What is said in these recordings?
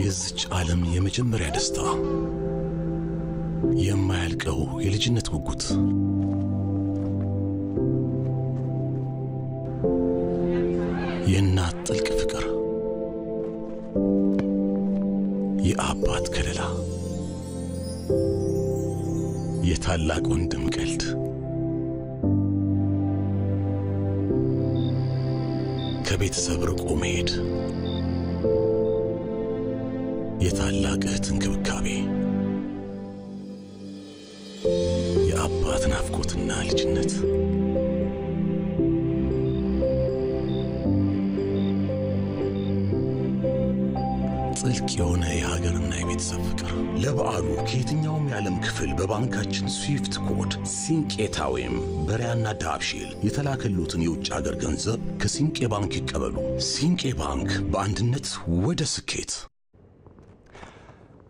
የዚች ዓለም የመጀመሪያ ደስታ የማያልቀው የልጅነት ጉጉት የእናት ጥልቅ ፍቅር የአባት ከለላ የታላቅ ወንድም ቀልድ ከቤተሰብ ርቆ መሄድ የታላቅ እህት እንክብካቤ የአባት ናፍቆትና ልጅነት ጥልቅ የሆነ የሀገርና የቤተሰብ ፍቅር ለበዓሉ ከየትኛውም የዓለም ክፍል በባንካችን ስዊፍት ኮድ ሲንቄታዌም በሪያና ዳብሺል የተላከሉትን የውጭ ሀገር ገንዘብ ከሲንቄ ባንክ ይቀበሉ። ሲንቄ ባንክ በአንድነት ወደ ስኬት።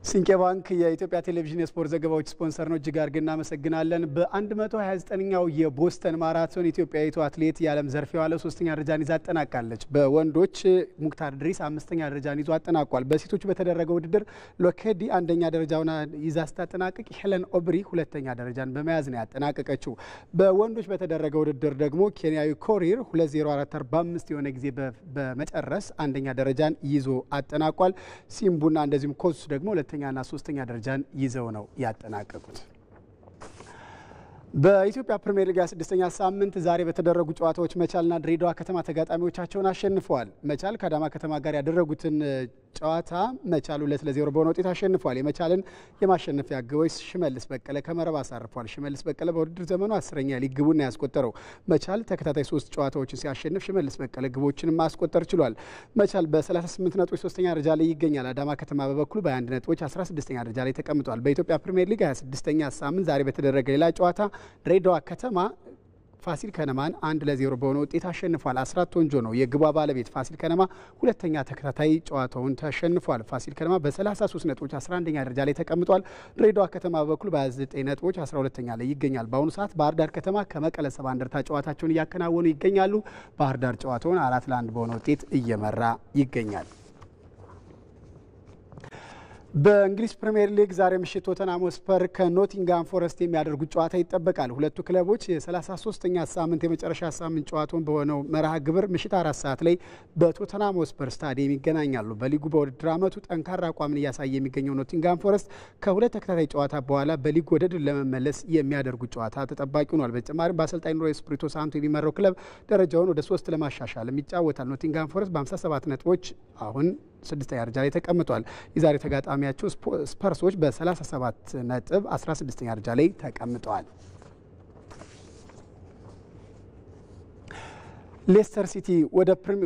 ሲንቄ ባንክ የኢትዮጵያ ቴሌቪዥን የስፖርት ዘገባዎች ስፖንሰር ነው። እጅግ አድርገን እናመሰግናለን። በ129ኛው የቦስተን ማራቶን ኢትዮጵያዊቱ አትሌት የዓለም ዘርፍ የዋለው 3ኛ ደረጃን ይዛ አጠናቃለች። በወንዶች ሙክታር ድሪስ 5ኛ ደረጃን ይዞ አጠናቋል። በሴቶች በተደረገው ውድድር ሎኬዲ 1ኛ ደረጃውን ይዛ ስታጠናቅቅ ሄለን ኦብሪ 2ኛ ደረጃን በመያዝ ነው ያጠናቀቀችው። በወንዶች በተደረገው ውድድር ደግሞ ኬንያዊ ኮሪር 2:04:45 የሆነ ጊዜ በመጨረስ 1ኛ ደረጃን ይዞ አጠናቋል። ሲምቡና እንደዚሁም ኮስ ደግሞ 2ኛና 3ኛ ደረጃን ይዘው ነው ያጠናቀቁት። በኢትዮጵያ ፕሪሚየር ሊግ 6ኛ ሳምንት ዛሬ በተደረጉ ጨዋታዎች መቻልና ድሬዳዋ ከተማ ተጋጣሚዎቻቸውን አሸንፈዋል። መቻል ከአዳማ ከተማ ጋር ያደረጉትን ጨዋታ መቻል 2-0 በሆነ ውጤት አሸንፈዋል። የመቻልን የማሸነፊያ ግቦች ሽመልስ በቀለ ከመረብ አሳርፏል። ሽመልስ በቀለ በውድድር ዘመኑ 10ኛ ሊግ ግቡን ያስቆጠረው። መቻል ተከታታይ 3 ጨዋታዎችን ሲያሸንፍ ሽመልስ በቀለ ግቦችንም ማስቆጠር ችሏል። መቻል በ38 ነጥቦች 3ኛ ደረጃ ላይ ይገኛል። አዳማ ከተማ በበኩሉ በ21 ነጥቦች 16ኛ ደረጃ ላይ ተቀምጧል። በኢትዮጵያ ፕሪሚየር ሊግ 26ኛ ሳምንት ዛሬ በተደረገ ሌላ ጨዋታ ድሬዳዋ ከተማ ፋሲል ከነማን 1-0 በሆነ ውጤት አሸንፏል። አስራት ወንጆ ነው የግቧ ባለቤት። ፋሲል ከነማ 2ኛ ተከታታይ ጨዋታውን ተሸንፏል። ፋሲል ከነማ በ33 ነጥቦች 11ኛ ደረጃ ላይ ተቀምጧል። ድሬዳዋ ከተማ በበኩሉ በ29 ነጥቦች 12ኛ ላይ ይገኛል። በአሁኑ ሰዓት ባህር ዳር ከተማ ከመቀለ ሰባ እንደርታ ጨዋታቸውን እያከናወኑ ይገኛሉ። ባህር ዳር ጨዋታውን 4-1 በሆነ ውጤት እየመራ ይገኛል። በእንግሊዝ ፕሪሚየር ሊግ ዛሬ ምሽት ቶተንሃም ሆትስፐር ከኖቲንግሃም ፎረስት የሚያደርጉት ጨዋታ ይጠበቃል። ሁለቱ ክለቦች የ33ኛ ሳምንት የመጨረሻ ሳምንት ጨዋታውን በሆነው መርሃ ግብር ምሽት 4 ሰዓት ላይ በቶተንሃም ሆትስፐር ስታዲየም ይገናኛሉ። በሊጉ በውድድር ዓመቱ ጠንካራ አቋምን እያሳየ የሚገኘው ኖቲንግሃም ፎረስት ከሁለት ተከታታይ ጨዋታ በኋላ በሊጉ ወደ ድል ለመመለስ የሚያደርጉት ጨዋታ ተጠባቂ ሆኗል። በተጨማሪም በአሰልጣኝ ኑሮ ኤስፒሪቶ ሳንቶ የሚመራው ክለብ ደረጃውን ወደ 3 ለማሻሻል ይጫወታል። ኖቲንግሃም ፎረስት በ57 ነጥቦች አሁን 6ኛ ደረጃ ላይ ተቀምጧል። የዛሬ ተጋጣሚያቸው ስፐርሶች በ37 ነጥብ 16ኛ ደረጃ ላይ ተቀምጠዋል። ሌስተር ሲቲ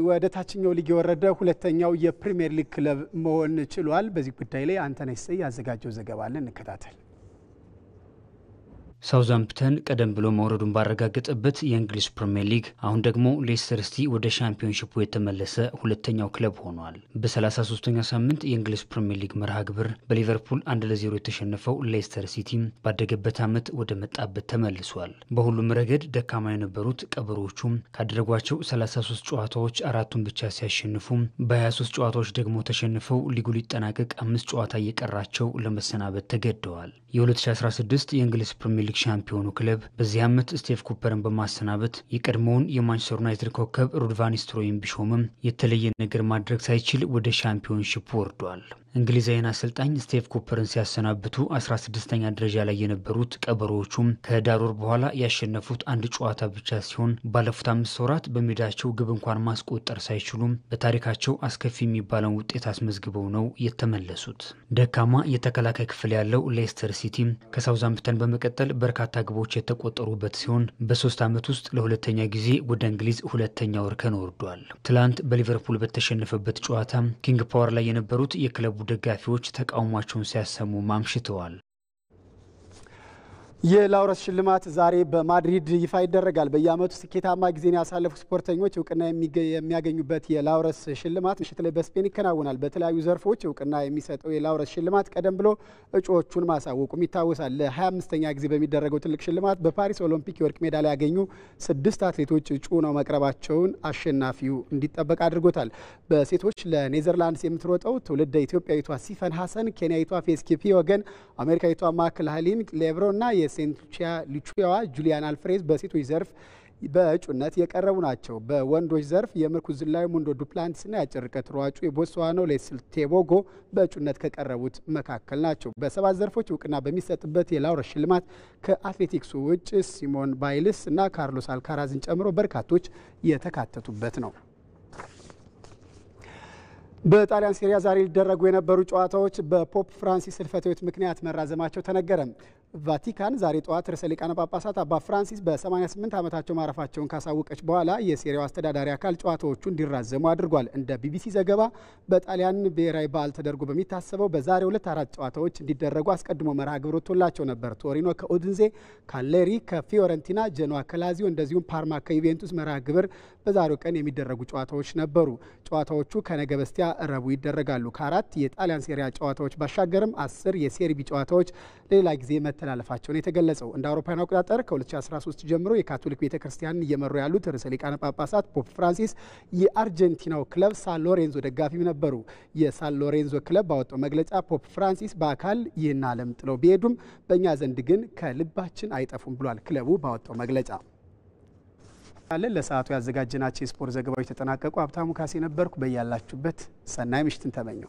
ወደ ታችኛው ሊግ የወረደ ሁለተኛው የፕሪሚየር ሊግ ክለብ መሆን ችሏል። በዚህ ጉዳይ ላይ አንተነህ ሰይ ያዘጋጀው ዘገባ አለ፣ እንከታተል። ሳውዛምፕተን ቀደም ብሎ መውረዱን ባረጋገጠበት የእንግሊዝ ፕሪሚየር ሊግ አሁን ደግሞ ሌስተር ሲቲ ወደ ሻምፒዮንሺፑ የተመለሰ ሁለተኛው ክለብ ሆኗል። በ33ኛ ሳምንት የእንግሊዝ ፕሪሚየር ሊግ መርሃ ግብር በሊቨርፑል 1-0 የተሸነፈው ሌስተር ሲቲ ባደገበት ዓመት ወደ መጣበት ተመልሷል። በሁሉም ረገድ ደካማ የነበሩት ቀበሮቹም ካደረጓቸው 33 ጨዋታዎች 4ቱን ብቻ ሲያሸንፉ በ23 ጨዋታዎች ደግሞ ተሸንፈው ሊጉ ሊጠናቀቅ 5 ጨዋታ እየቀራቸው ለመሰናበት ተገደዋል። የ2016 የእንግሊዝ ፕሪሚየር ሊግ ሻምፒዮኑ ክለብ በዚህ ዓመት ስቴቭ ኩፐርን በማሰናበት የቀድሞውን የማንቸስተር ዩናይትድ ኮከብ ሩድ ቫን ኒስተልሮይን ቢሾምም የተለየ ነገር ማድረግ ሳይችል ወደ ሻምፒዮንሺፕ ወርዷል። እንግሊዛዊን አሰልጣኝ ስቴቭ ኩፐርን ሲያሰናብቱ 16ኛ ደረጃ ላይ የነበሩት ቀበሮዎቹም ከህዳር ወር በኋላ ያሸነፉት አንድ ጨዋታ ብቻ ሲሆን ባለፉት 5 ወራት በሜዳቸው ግብ እንኳን ማስቆጠር ሳይችሉም በታሪካቸው አስከፊ የሚባለውን ውጤት አስመዝግበው ነው የተመለሱት። ደካማ የተከላካይ ክፍል ያለው ሌስተር ሲቲ ከሳውዛምፕተን በመቀጠል በርካታ ግቦች የተቆጠሩበት ሲሆን በ3 ዓመት ውስጥ ለሁለተኛ ጊዜ ወደ እንግሊዝ ሁለተኛ ወርከን ወርዷል። ትላንት በሊቨርፑል በተሸነፈበት ጨዋታ ኪንግ ፓወር ላይ የነበሩት የክለቡ ደጋፊዎች ተቃውሟቸውን ሲያሰሙ ማምሽተዋል። የላውረስ ሽልማት ዛሬ በማድሪድ ይፋ ይደረጋል። በየዓመቱ ስኬታማ ጊዜን ያሳለፉ ስፖርተኞች እውቅና የሚያገኙበት የላውረስ ሽልማት ምሽት ላይ በስፔን ይከናወናል። በተለያዩ ዘርፎች እውቅና የሚሰጠው የላውረስ ሽልማት ቀደም ብሎ እጩዎቹን ማሳወቁም ይታወሳል። ለ25ኛ ጊዜ በሚደረገው ትልቅ ሽልማት በፓሪስ ኦሎምፒክ የወርቅ ሜዳሊያ ያገኙ 6 አትሌቶች እጩ ነው መቅረባቸውን አሸናፊው እንዲጠበቅ አድርጎታል። በሴቶች ለኔዘርላንድስ የምትሮጠው ትውልደ ኢትዮጵያዊቷ ሲፈን ሀሰን፣ ኬንያዊቷ ፌዝ ኪፒዮገን፣ አሜሪካዊቷ ማክልሃሊን ሌብሮና የሴንቱቺያ ሊቹያዋ ጁሊያን አልፍሬዝ በሴቶች ዘርፍ በእጩነት የቀረቡ ናቸው። በወንዶች ዘርፍ የምርኩዝ ዝላዩ ሙንዶ ዱፕላንቲስና የአጭር ርቀት ሯጩ የቦትስዋናው ሌስል ቴቦጎ በእጩነት ከቀረቡት መካከል ናቸው። በሰባት ዘርፎች እውቅና በሚሰጥበት የላውረስ ሽልማት ከአትሌቲክሱ ውጭ ሲሞን ባይልስ እና ካርሎስ አልካራዝን ጨምሮ በርካቶች የተካተቱበት ነው። በጣሊያን ሴሪያ ዛሬ ሊደረጉ የነበሩ ጨዋታዎች በፖፕ ፍራንሲስ ሕልፈተ ሕይወት ምክንያት መራዘማቸው ተነገረ። ቫቲካን ዛሬ ጠዋት ርዕሰ ሊቃነ ጳጳሳት አባ ፍራንሲስ በ88 ዓመታቸው ማረፋቸውን ካሳወቀች በኋላ የሴሪያው አስተዳዳሪ አካል ጨዋታዎቹ እንዲራዘሙ አድርጓል። እንደ ቢቢሲ ዘገባ በጣሊያን ብሔራዊ በዓል ተደርጎ በሚታሰበው በዛሬው ዕለት 4 ጨዋታዎች እንዲደረጉ አስቀድሞ መርሃ ግብር ወጥቶላቸው ነበር። ቶሪኖ ከኡድንዜ፣ ካሌሪ ከፊዮረንቲና፣ ጀኖዋ ከላዚዮ እንደዚሁም ፓርማ ከዩቬንቱስ መርሃ ግብር በዛሬው ቀን የሚደረጉ ጨዋታዎች ነበሩ። ጨዋታዎቹ ከነገ በስቲያ ረቡዕ ይደረጋሉ። ከ4 የጣሊያን ሴሪያ ጨዋታዎች ባሻገርም 10 የሴሪ ቢ ጨዋታዎች ሌላ ጊዜ መተላለፋቸውን የተገለጸው እንደ አውሮፓውያን አቆጣጠር ከ2013 ጀምሮ የካቶሊክ ቤተክርስቲያንን እየመሩ ያሉት ርዕሰ ሊቃነ ጳጳሳት ፖፕ ፍራንሲስ የአርጀንቲናው ክለብ ሳን ሎሬንዞ ደጋፊም ነበሩ። የሳን ሎሬንዞ ክለብ ባወጣው መግለጫ ፖፕ ፍራንሲስ በአካል ይህን ዓለም ጥለው ቢሄዱም በእኛ ዘንድ ግን ከልባችን አይጠፉም ብሏል ክለቡ ባወጣው መግለጫ። ለሰዓቱ ያዘጋጀናቸው የስፖርት ዘገባዎች ተጠናቀቁ። ሀብታሙ ካሴ ነበርኩ። በያላችሁበት ሰናይ ምሽትን ተመኘው።